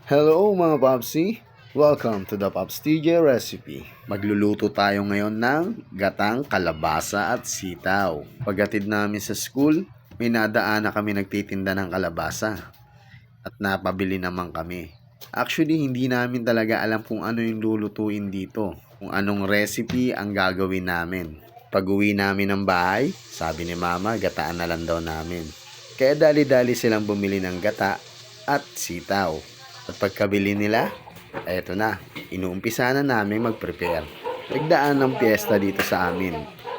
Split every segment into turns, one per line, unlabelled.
Hello mga Popsi! Welcome to the Pops TJ Recipe. Magluluto tayo ngayon ng gatang kalabasa at sitaw. Paghatid namin sa school, may nadaan na kami nagtitinda ng kalabasa at napabili naman kami. Actually, hindi namin talaga alam kung ano yung lulutuin dito, kung anong recipe ang gagawin namin. Pag-uwi namin ng bahay, sabi ni Mama, gataan na lang daw namin. Kaya dali-dali silang bumili ng gata at sitaw. At pagkabili nila, eto na, inuumpisa na namin mag-prepare. Nagdaan ng piyesta dito sa amin,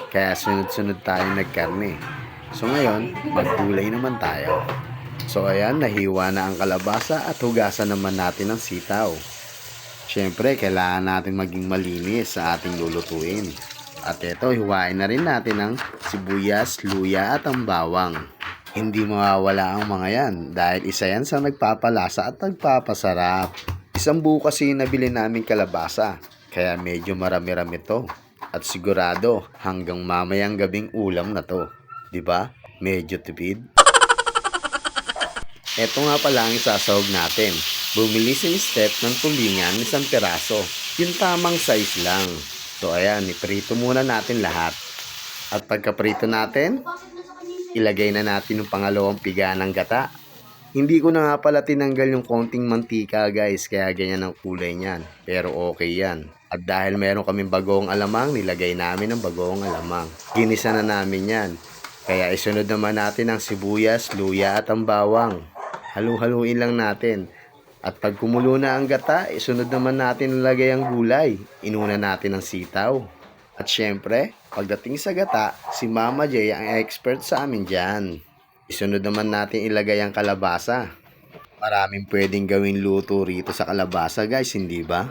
kaya sunod-sunod tayong nagkarne. So ngayon, maggulay naman tayo. So ayan, nahiwa na ang kalabasa at hugasan naman natin ang sitaw. Siyempre, kailangan natin maging malinis sa ating lulutuin. At eto, hiwain na rin natin ang sibuyas, luya at ang bawang. Hindi mawawala ang mga yan dahil isa yan sa nagpapalasa at nagpapasarap. Isang buo kasi nabili namin kalabasa, kaya medyo marami-rami to. At sigurado hanggang mamayang gabing ulam na to. 'Di ba? Medyo tipid. Ito nga pala ang isasahog natin. Bumili si Step ng tulingan isang piraso. Yung tamang size lang. So ayan, iprito muna natin lahat. At pagkaprito natin, ilagay na natin yung pangalawang piga ng gata. Hindi ko na nga pala tinanggal yung konting mantika guys, kaya ganyan ang kulay niyan. Pero okay yan. At dahil meron kaming bagoong alamang, nilagay namin ang bagoong alamang. Ginisa na namin yan. Kaya isunod naman natin ang sibuyas, luya at ang bawang. Halu-haluin lang natin. At pag kumulo na ang gata, isunod naman natin ilagay ang gulay. Inuna natin ang sitaw. At syempre, pagdating sa gata, si Mama J ang expert sa amin dyan. Isunod naman natin ilagay ang kalabasa. Maraming pwedeng gawing luto rito sa kalabasa guys, hindi ba?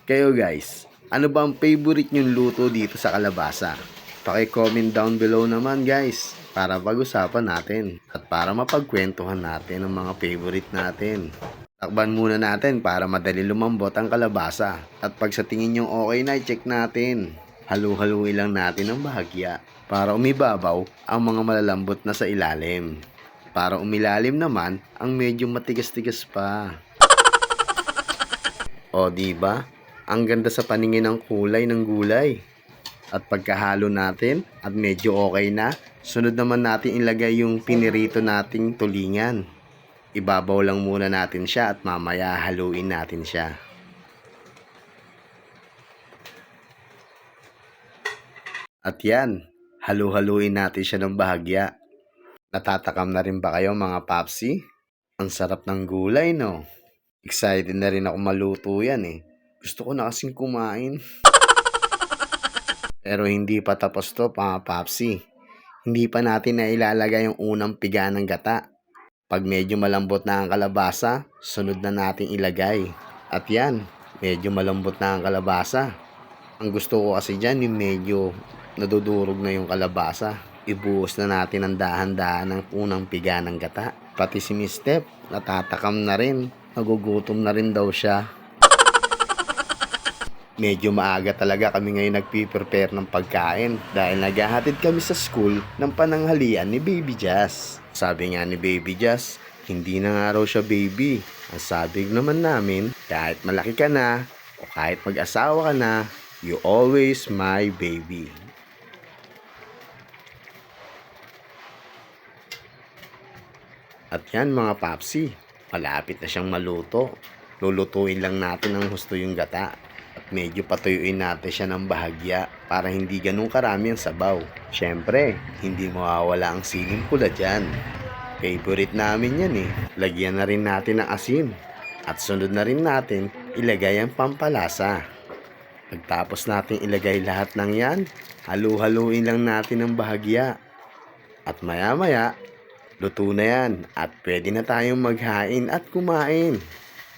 Kayo guys, ano ba ang favorite nyong luto dito sa kalabasa? Paki-comment down below naman guys, para pag-usapan natin at para mapagkwentuhan natin ang mga favorite natin. Takban muna natin para madali lumambot ang kalabasa. At pag sa tingin nyo okay na, i-check natin. Halu-haluin lang natin ng bahagya para umibabaw ang mga malalambot na sa ilalim. Para umilalim naman ang medyo matigas-tigas pa. O diba? Ang ganda sa paningin ng kulay ng gulay. At pagkahalo natin at medyo okay na, sunod naman natin ilagay yung pinirito nating tulingan. Ibabaw lang muna natin siya at mamaya haluin natin siya. At yan, halu-haluin natin siya ng bahagya. Natatakam na rin ba kayo mga papsi? Ang sarap ng gulay no? Excited na rin ako maluto yan eh. Gusto ko na kasing kumain. Pero hindi pa tapos to mga papsi. Hindi pa natin na ilalagay yung unang piga ng gata. Pag medyo malambot na ang kalabasa, sunod na natin ilagay. At yan, medyo malambot na ang kalabasa. Ang gusto ko kasi dyan yung medyo nadudurog na yung kalabasa. Ibuhos na natin ang dahan-dahan ng unang piga ng gata. Pati si Miss Step, natatakam na rin. Nagugutom na rin daw siya. Medyo maaga talaga kami ngayon nagpiprepare ng pagkain dahil naghahatid kami sa school ng pananghalian ni Baby Jazz. Sabi nga ni Baby Jazz, hindi na nga raw siya baby. Ang sabi naman namin, kahit malaki ka na o kahit mag-asawa ka na, you always my baby. At yan mga papsi, malapit na siyang maluto. Lulutuin lang natin ng husto yung gata. At medyo patuyuin natin siya ng bahagya para hindi ganun karami ang sabaw. Siyempre, hindi mawawala ang siling pula dyan. Favorite namin yan eh. Lagyan na rin natin ng asin. At sunod na rin natin ilagay ang pampalasa. Pagtapos natin ilagay lahat ng yan, halu-haluin lang natin ng bahagya. At maya-maya, luto na yan at pwede na tayong maghain at kumain.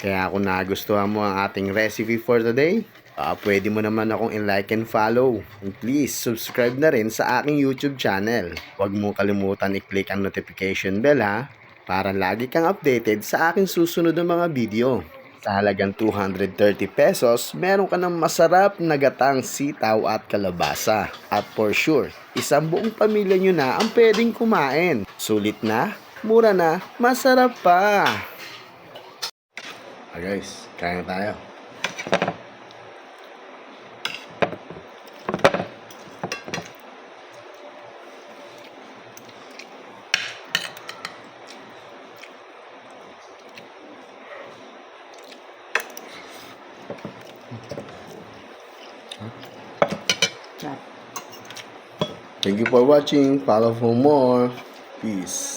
Kaya kung nagustuhan mo ang ating recipe for today, pwede mo naman akong i-like and follow. And please, subscribe na rin sa aking YouTube channel. Huwag mo kalimutan i-click ang notification bell ha, para lagi kang updated sa aking susunod na mga video. Sa halagang 230 pesos, meron ka ng masarap na gatang sitaw at kalabasa. At for sure, isang buong pamilya nyo na ang pwedeng kumain. Sulit na, mura na, masarap pa. Guys, kain na tayo. Thank you for watching. Follow for more. Peace.